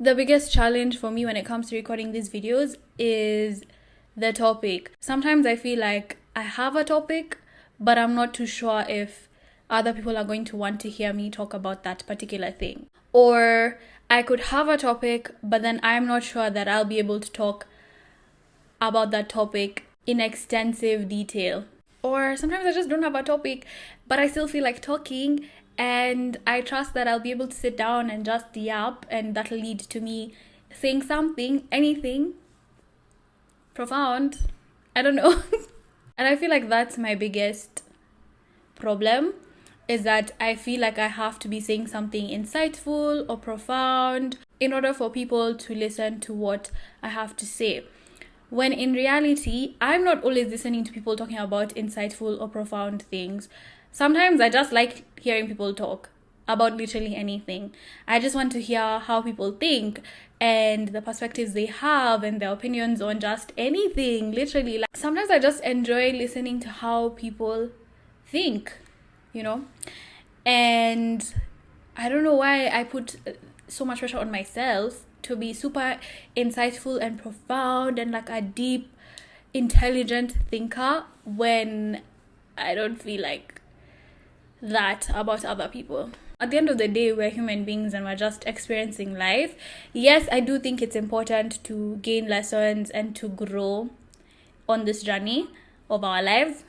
The biggest challenge for me when it comes to recording these videos is the topic. Sometimes I feel like I have a topic, but I'm not too sure if other people are going to want to hear me talk about that particular thing. Or I could have a topic, but then I'm not sure that I'll be able to talk about that topic in extensive detail. Or sometimes I just don't have a topic, but I still feel like talking, and I trust that I'll be able to sit down and just yap, and that'll lead to me saying something, anything profound. I don't know. And I feel like that's my biggest problem, is that I feel like I have to be saying something insightful or profound in order for people to listen to what I have to say. When in reality, I'm not always listening to people talking about insightful or profound things. Sometimes I just like hearing people talk about literally anything. I just want to hear how people think and the perspectives they have and their opinions on just anything, literally. Like, sometimes I just enjoy listening to how people think, you know? And I don't know why I put so much pressure on myself to be super insightful and profound and like a deep, intelligent thinker when I don't feel like that about other people. At the end of the day, we're human beings and we're just experiencing life. Yes, I do think it's important to gain lessons and to grow on this journey of our lives.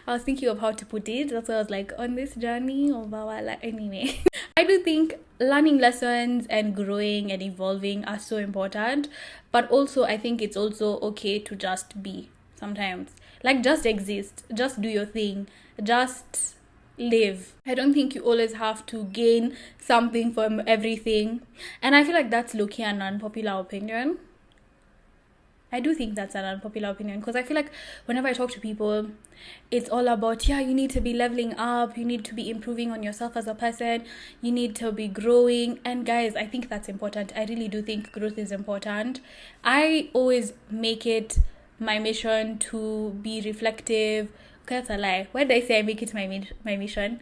I was thinking of how to put it. That's why I was like, on this journey of our life. Anyway, I do think learning lessons and growing and evolving are so important. But also, I think it's also okay to just be sometimes. Like, just exist. Just do your thing. Just live. I don't think you always have to gain something from everything. And I feel like that's low-key an unpopular opinion. I do think that's an unpopular opinion, because I feel like whenever I talk to people, it's all about, yeah, you need to be leveling up, you need to be improving on yourself as a person, you need to be growing. And guys, I think that's important. I really do think growth is important. I always make it my mission to be reflective. Okay, that's a lie. Why did I say I make it my mission?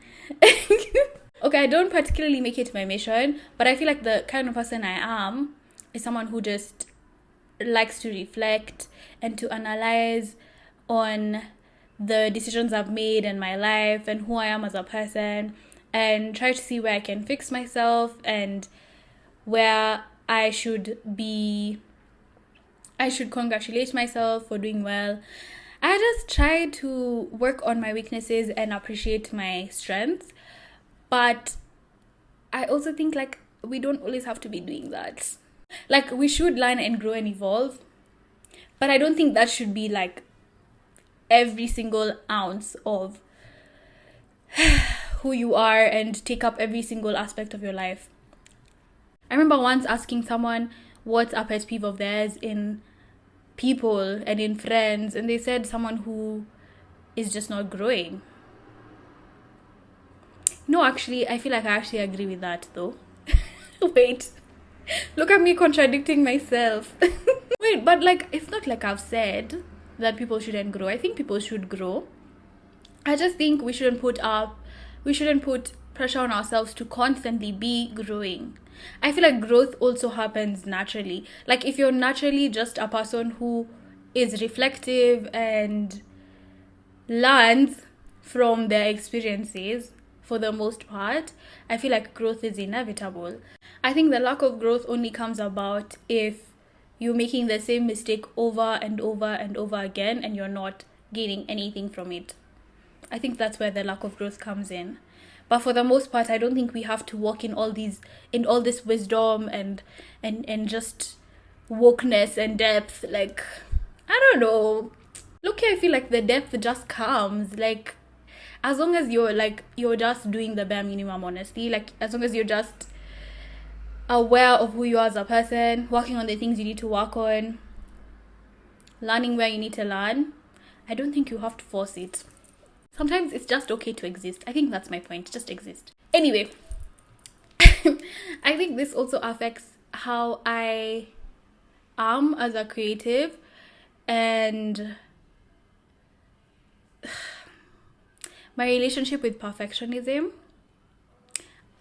Okay, I don't particularly make it my mission, but I feel like the kind of person I am is someone who just likes to reflect and to analyze on the decisions I've made in my life and who I am as a person, and try to see where I can fix myself and where I should congratulate myself for doing well. I just try to work on my weaknesses and appreciate my strengths. But I also think like we don't always have to be doing that. Like, we should learn and grow and evolve, but I don't think that should be like every single ounce of who you are and take up every single aspect of your life. I remember once asking someone what's a pet peeve of theirs in people and in friends, and they said someone who is just not growing. No, actually, I feel like I actually agree with that though. Wait. Look at me contradicting myself. Wait, but like, it's not like I've said that people shouldn't grow. I think people should grow. I just think we shouldn't put pressure on ourselves to constantly be growing. I feel like growth also happens naturally. Like, if you're naturally just a person who is reflective and learns from their experiences, for the most part, I feel like growth is inevitable. I think the lack of growth only comes about if you're making the same mistake over and over and over again and you're not gaining anything from it. I think that's where the lack of growth comes in. But for the most part, I don't think we have to walk in all this wisdom and just wokeness and depth. Like, I don't know. Look, I feel like the depth just comes. Like, as long as you're just doing the bare minimum, honestly. Like, as long as you're just aware of who you are as a person, working on the things you need to work on, learning where you need to learn, I don't think you have to force it. Sometimes it's just okay to exist. I think that's my point. Just exist. Anyway, I think this also affects how I am as a creative, and my relationship with perfectionism.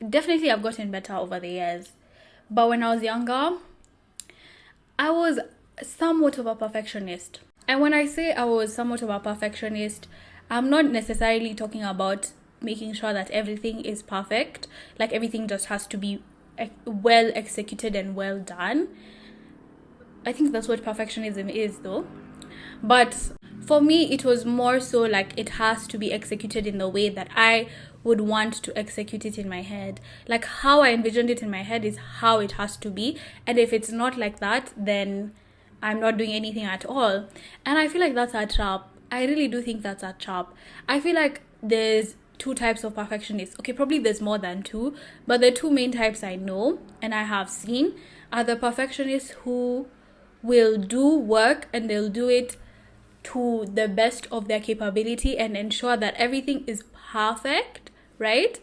Definitely I've gotten better over the years, But when I was younger, I was somewhat of a perfectionist. And when I say I was somewhat of a perfectionist, I'm not necessarily talking about making sure that everything is perfect, like everything just has to be well executed and well done. I think that's what perfectionism is, though. But for me, it was more so like it has to be executed in the way that I would want to execute it in my head. Like how I envisioned it in my head is how it has to be. And if it's not like that, then I'm not doing anything at all. And I feel like that's a trap. I really do think that's a trap. I feel like there's two types of perfectionists. Okay, probably there's more than two, but the two main types I know and I have seen are the perfectionists who will do work and they'll do it to the best of their capability and ensure that everything is perfect, right?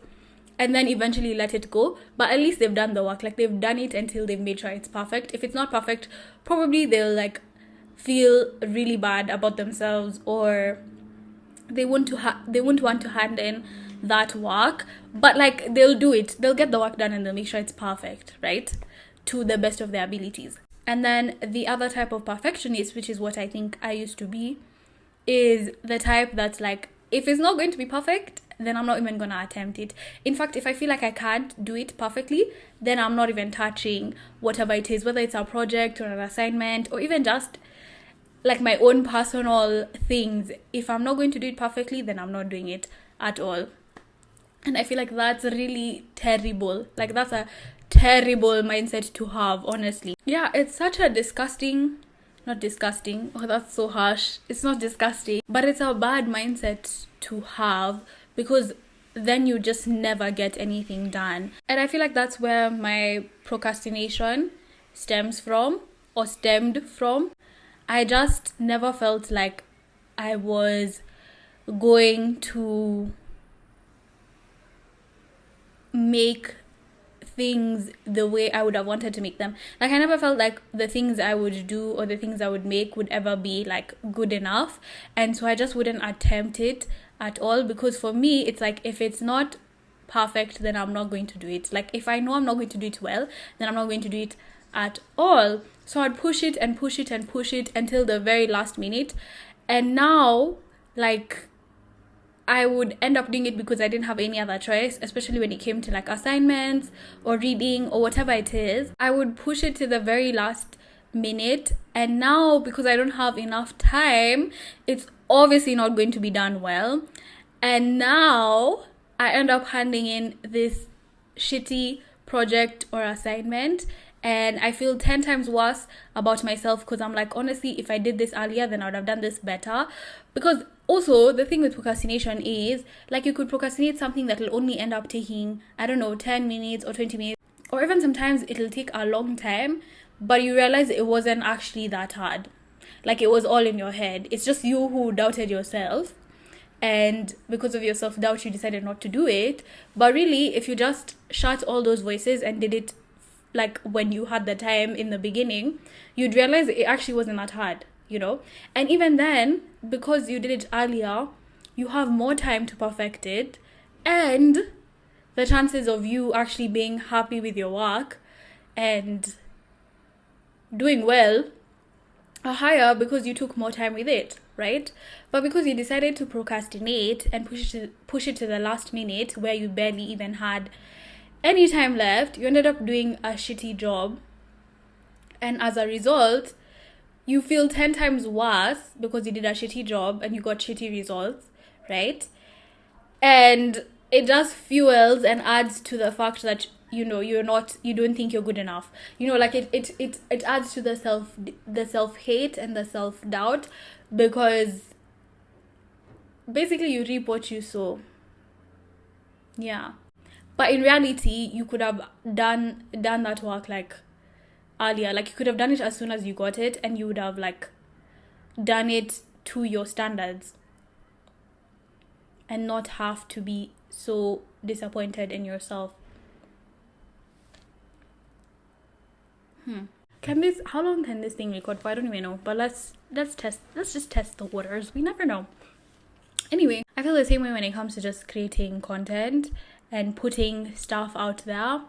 And then eventually let it go. But at least they've done the work. Like they've done it until they've made sure it's perfect. If it's not perfect, probably they'll like feel really bad about themselves, or they won't want to hand in that work. But like they'll do it. They'll get the work done and they'll make sure it's perfect, right? To the best of their abilities. And then the other type of perfectionist, which is what I think I used to be, is the type that's like, if it's not going to be perfect, then I'm not even going to attempt it. In fact, if I feel like I can't do it perfectly, then I'm not even touching whatever it is, whether it's a project or an assignment or even just like my own personal things. If I'm not going to do it perfectly, then I'm not doing it at all. And I feel like that's really terrible. Like that's a terrible mindset to have, honestly. Yeah, it's such a not disgusting. Oh, that's so harsh. It's not disgusting, but it's a bad mindset to have, because then you just never get anything done. And I feel like that's where my procrastination stemmed from. I just never felt like I was going to make things the way I would have wanted to make them. Like I never felt like the things I would do or the things I would make would ever be like good enough, and so I just wouldn't attempt it at all, because for me it's like, if it's not perfect, then I'm not going to do it. Like if I know I'm not going to do it well, then I'm not going to do it at all. So I'd push it and push it and push it until the very last minute, and now like I would end up doing it because I didn't have any other choice, especially when it came to like assignments or reading or whatever it is. I would push it to the very last minute, and now because I don't have enough time, it's obviously not going to be done well. And now I end up handing in this shitty project or assignment, and I feel 10 times worse about myself, because I'm like, honestly, if I did this earlier, then I would have done this better. Because also, the thing with procrastination is, like, you could procrastinate something that will only end up taking, 10 minutes or 20 minutes. Or even sometimes it'll take a long time, but you realize it wasn't actually that hard. Like, it was all in your head. It's just you who doubted yourself. And because of your self-doubt, you decided not to do it. But really, if you just shut all those voices and did it, like, when you had the time in the beginning, you'd realize it actually wasn't that hard. And even then, because you did it earlier, you have more time to perfect it, and the chances of you actually being happy with your work and doing well are higher because you took more time with it, right? But because you decided to procrastinate and push it to the last minute, where you barely even had any time left, you ended up doing a shitty job, and as a result, you feel 10 times worse because you did a shitty job and you got shitty results, right? And it just fuels and adds to the fact that, you don't think you're good enough. Like it adds to the self-hate and the self-doubt, because basically you reap what you sow. Yeah. But in reality, you could have done that work like earlier. Like, you could have done it as soon as you got it, and you would have like done it to your standards and not have to be so disappointed in yourself. How long can this thing record for? I don't even know, but let's just test the waters. We never know. Anyway, I feel the same way when it comes to just creating content and putting stuff out there.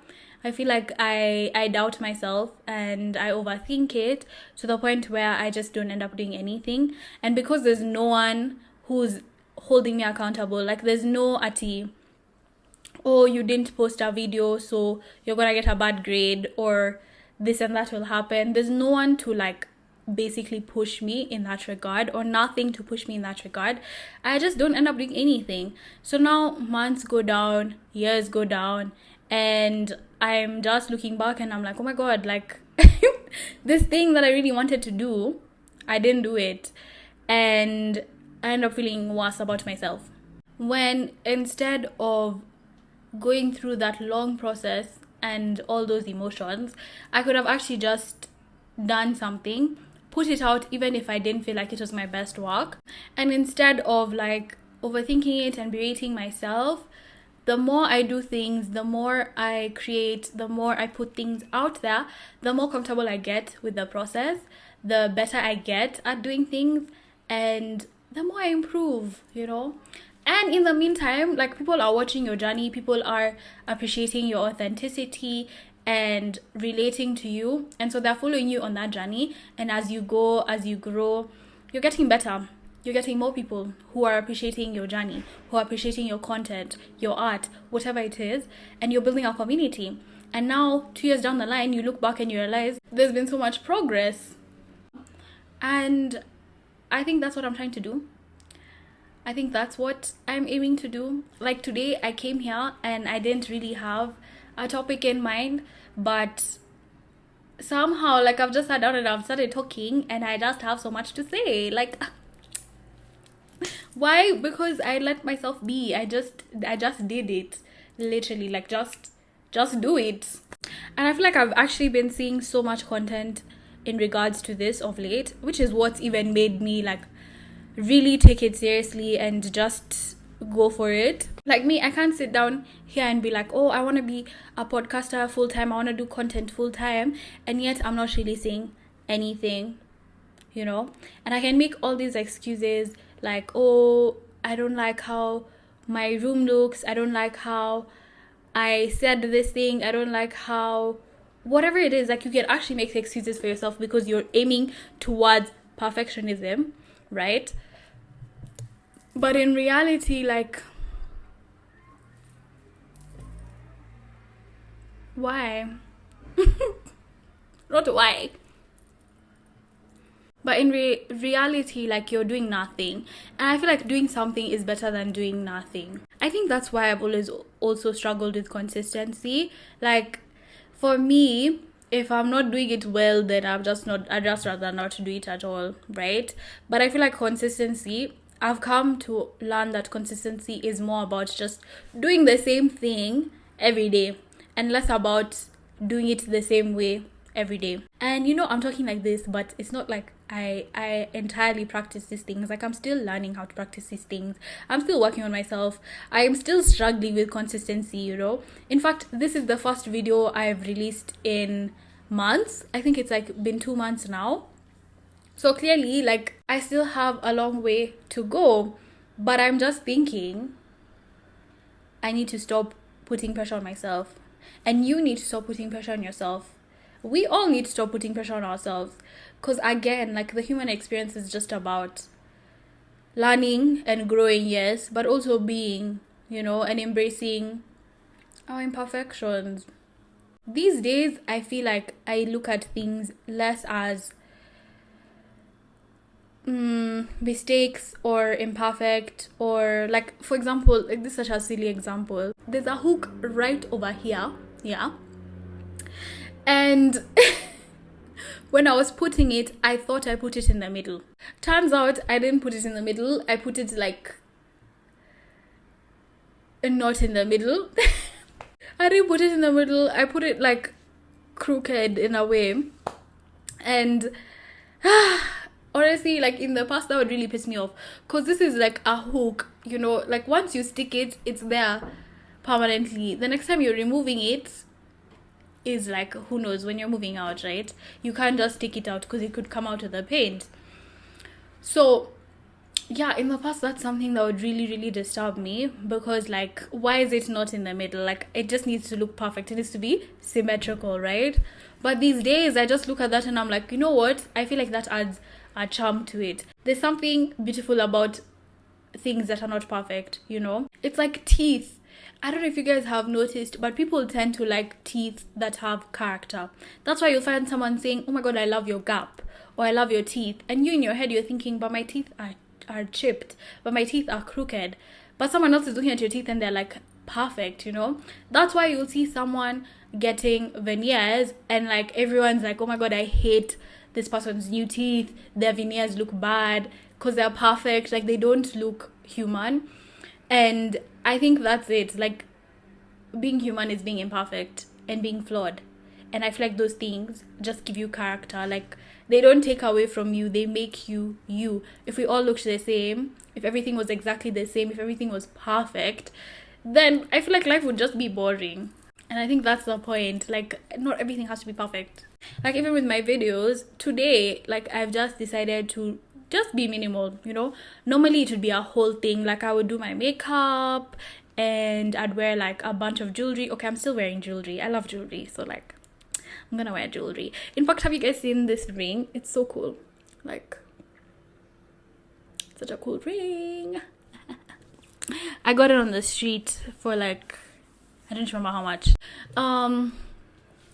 I feel like I doubt myself and I overthink it to the point where I just don't end up doing anything. And because there's no one who's holding me accountable, like there's no ati, oh, you didn't post a video, so you're gonna get a bad grade, or this and that will happen. There's no one to like basically push me in that regard, or nothing to push me in that regard. I just don't end up doing anything. So now months go down, years go down, and I'm just looking back and I'm like, oh my god, like this thing that I really wanted to do, I didn't do it. And I end up feeling worse about myself, when instead of going through that long process and all those emotions, I could have actually just done something, put it out, even if I didn't feel like it was my best work. And instead of like overthinking it and berating myself, the more I do things, the more I create, the more I put things out there, the more comfortable I get with the process, the better I get at doing things, and the more I improve, you know. And in the meantime, like, people are watching your journey, people are appreciating your authenticity and relating to you, and so they're following you on that journey. And as you go, as you grow, you're getting better. You're getting more people who are appreciating your journey, who are appreciating your content, your art, whatever it is, and you're building a community. And now 2 years down the line, you look back and you realize there's been so much progress. And I think that's what I'm trying to do. I think that's what I'm aiming to do. Like, today I came here and I didn't really have a topic in mind, but somehow, like, I've just sat down and I've started talking and I just have so much to say. Like, why? Because I let myself be. I just did it. Literally, like, just do it. And I feel like I've actually been seeing so much content in regards to this of late, which is what's even made me like really take it seriously and just go for it. Like me, I can't sit down here and be like, oh, I want to be a podcaster full time, I want to do content full time, and yet I'm not releasing anything, you know. And I can make all these excuses like, oh, I don't like how my room looks, I don't like how I said this thing, I don't like how whatever it is. Like, you can actually make excuses for yourself because you're aiming towards perfectionism, right? But in reality, like, why? Not why. But in reality, like, you're doing nothing. And I feel like doing something is better than doing nothing. I think that's why I've always also struggled with consistency. Like, for me, if I'm not doing it well, then I'd just rather not do it at all, right? But I feel like consistency, I've come to learn that consistency is more about just doing the same thing every day and less about doing it the same way every day. And you know, I'm talking like this, but it's not like I entirely practice these things. Like, I'm still learning how to practice these things. I'm still working on myself. I am still struggling with consistency, you know. In fact, this is the first video I've released in months. I think it's like been 2 months now. So clearly, like, I still have a long way to go, but I'm just thinking I need to stop putting pressure on myself, and you need to stop putting pressure on yourself. We all need to stop putting pressure on ourselves, because again, like, the human experience is just about learning and growing, yes, but also being, you know, and embracing our imperfections. These days, I feel like I look at things less as mistakes or imperfect, or like, for example, like, this is such a silly example. There's a hook right over here, yeah, and when I was putting it, I thought I put it in the middle. Turns out I didn't put it in the middle. I put it like not in the middle. I didn't put it in the middle. I put it like crooked in a way, and honestly, like, in the past, that would really piss me off, because this is like a hook, you know, like, once you stick it, it's there permanently. The next time you're removing it is like, who knows, when you're moving out, right? You can't just stick it out because it could come out of the paint. So yeah, in the past, that's something that would really, really disturb me, because, like, why is it not in the middle? Like, it just needs to look perfect. It needs to be symmetrical, right? But these days, I just look at that and I'm like, you know what? I feel like that adds a charm to it. There's something beautiful about things that are not perfect, you know? It's like teeth. I don't know if you guys have noticed, but people tend to like teeth that have character. That's why you'll find someone saying, oh my god, I love your gap, or I love your teeth. And you in your head, you're thinking, but my teeth are chipped, but my teeth are crooked. But someone else is looking at your teeth and they're like, perfect, you know? That's why you'll see someone getting veneers and like everyone's like, oh my god, I hate this person's new teeth. Their veneers look bad because they're perfect. Like, they don't look human. And I think that's it. Like, being human is being imperfect and being flawed. And I feel like those things just give you character. Like, they don't take away from you, they make you you. If we all looked the same, if everything was exactly the same, if everything was perfect, then I feel like life would just be boring. And I think that's the point. Like, not everything has to be perfect. Like, even with my videos today, like, I've just decided to just be minimal, you know? Normally it would be a whole thing. Like, I would do my makeup and I'd wear like a bunch of jewelry. Okay, I'm still wearing jewelry. I love jewelry, so like, I'm gonna wear jewelry. In fact, have you guys seen this ring? It's so cool. Like, such a cool ring. I got it on the street for like, I don't remember how much.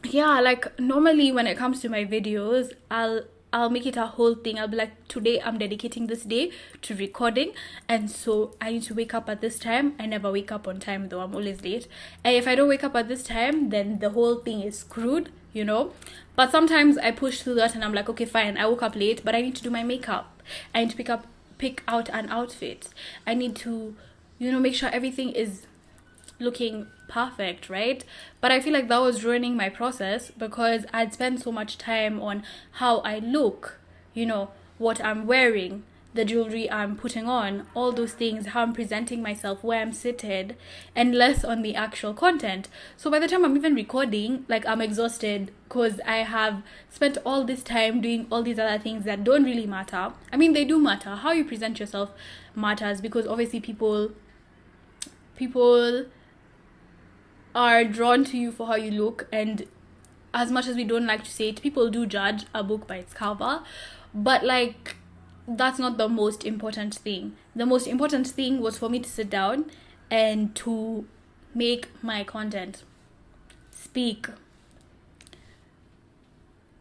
Yeah, like, normally when it comes to my videos, I'll make it a whole thing. I'll be like, today I'm dedicating this day to recording, and so I need to wake up at this time. I never wake up on time though, I'm always late. And if I don't wake up at this time, then the whole thing is screwed, you know? But sometimes I push through that and I'm like, okay, fine, I woke up late, but I need to do my makeup. I need to pick out an outfit. I need to, you know, make sure everything is looking perfect, right? But I feel like that was ruining my process because I'd spent so much time on how I look, you know, what I'm wearing, the jewelry I'm putting on, all those things, how I'm presenting myself, where I'm seated, and less on the actual content. So by the time I'm even recording, like, I'm exhausted because I have spent all this time doing all these other things that don't really matter. I mean, they do matter. How you present yourself matters, because obviously people are drawn to you for how you look, and as much as we don't like to say it, people do judge a book by its cover. But like, that's not the most important thing. The most important thing was for me to sit down and to make my content, speak,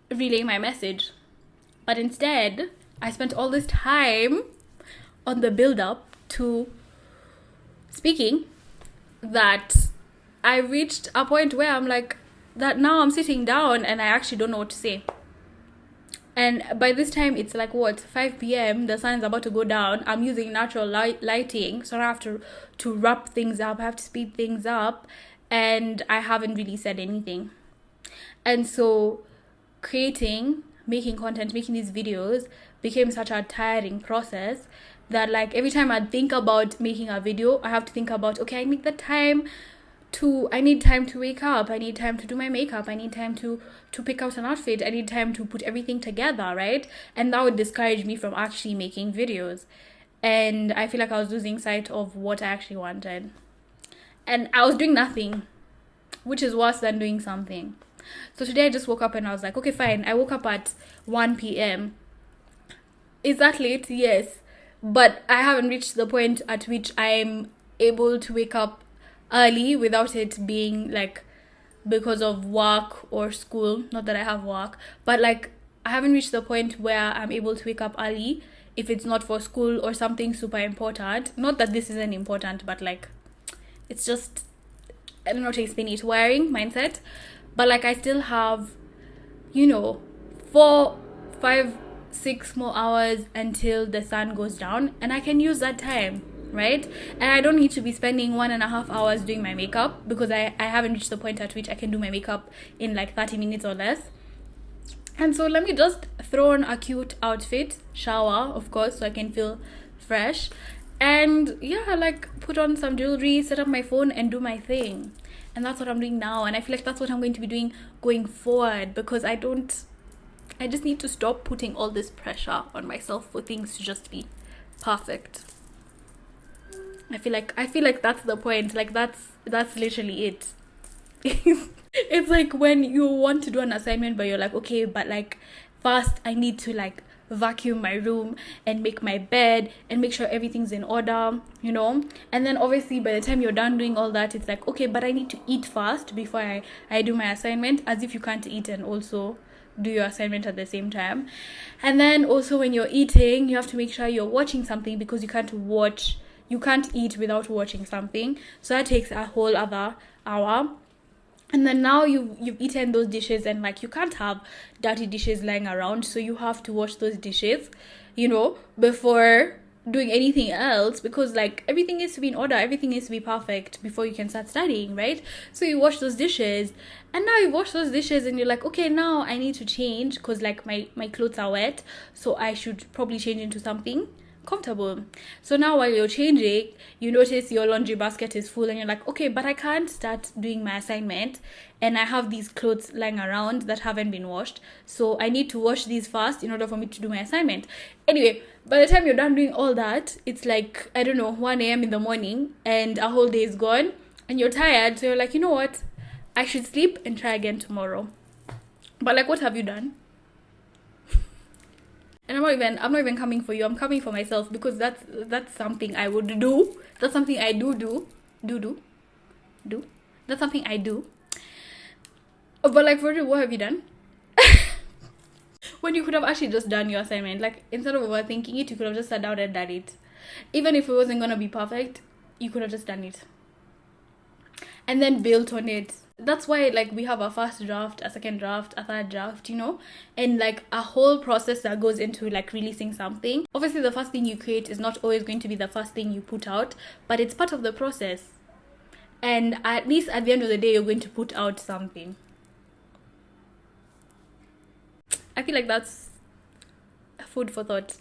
relay my message. But instead, I spent all this time on the build up to speaking that I reached a point where I'm like, that now I'm sitting down and I actually don't know what to say. And by this time, it's like, what, 5 p.m, the sun is about to go down. I'm using natural lighting, so I have to wrap things up, I have to speed things up, and I haven't really said anything. And so making content, making these videos became such a tiring process that, like, every time I think about making a video, I have to think about, okay, I need time to wake up, I need time to do my makeup, I need time to pick out an outfit, I need time to put everything together, right? And that would discourage me from actually making videos. And I feel like I was losing sight of what I actually wanted. And I was doing nothing, which is worse than doing something. So today I just woke up and I was like, okay, fine. I woke up at 1 p.m. Is that late? Yes. But I haven't reached the point at which I'm able to wake up early without it being like because of work or school. Not that I have work, but like, I haven't reached the point where I'm able to wake up early if it's not for school or something super important. Not that this isn't important, but like, it's just, I don't know how to explain it, wiring mindset. But like, I still have, 4, 5, 6 more hours until the sun goes down, and I can use that time, right? And I don't need to be spending 1.5 hours doing my makeup, because I haven't reached the point at which I can do my makeup in like 30 minutes or less. And so let me just throw on a cute outfit, shower of course, so I can feel fresh, and yeah, like, put on some jewelry, set up my phone, and do my thing. And that's what I'm doing now, and I feel like that's what I'm going to be doing going forward, because I just need to stop putting all this pressure on myself for things to just be perfect. I feel like that's the point. Like that's literally it. It's like when you want to do an assignment but you're like, okay, but like first I need to like vacuum my room and make my bed and make sure everything's in order, you know. And then obviously by the time you're done doing all that, it's like, okay, but I need to eat first before I do my assignment, as if you can't eat and also do your assignment at the same time. And then also when you're eating, you have to make sure you're watching something, because you can't eat without watching something. So that takes a whole other hour. And then now you've eaten those dishes, and like you can't have dirty dishes lying around, so you have to wash those dishes, you know, before doing anything else, because like everything needs to be in order, everything needs to be perfect before you can start studying, right? So you wash those dishes, and now you wash those dishes and you're like, okay, now I need to change, because like my clothes are wet, so I should probably change into something comfortable. So now while you're changing, you notice your laundry basket is full, and you're like, okay, but I can't start doing my assignment and I have these clothes lying around that haven't been washed, so I need to wash these first in order for me to do my assignment. Anyway, by the time you're done doing all that, it's like, I don't know, 1 a.m. in the morning, and a whole day is gone and you're tired, so you're like, you know what, I should sleep and try again tomorrow. But like, what have you done? And I'm not even coming for you. I'm coming for myself, because that's something I would do. That's something I do. That's something I do. But like, for real, what have you done? When you could have actually just done your assignment. Like, instead of overthinking it, you could have just sat down and done it. Even if it wasn't gonna be perfect, you could have just done it. And then built on it. That's why like we have a first draft, a second draft, a third draft, you know, and like a whole process that goes into like releasing something. Obviously the first thing you create is not always going to be the first thing you put out, but it's part of the process, and at least at the end of the day you're going to put out something. I feel like that's food for thought.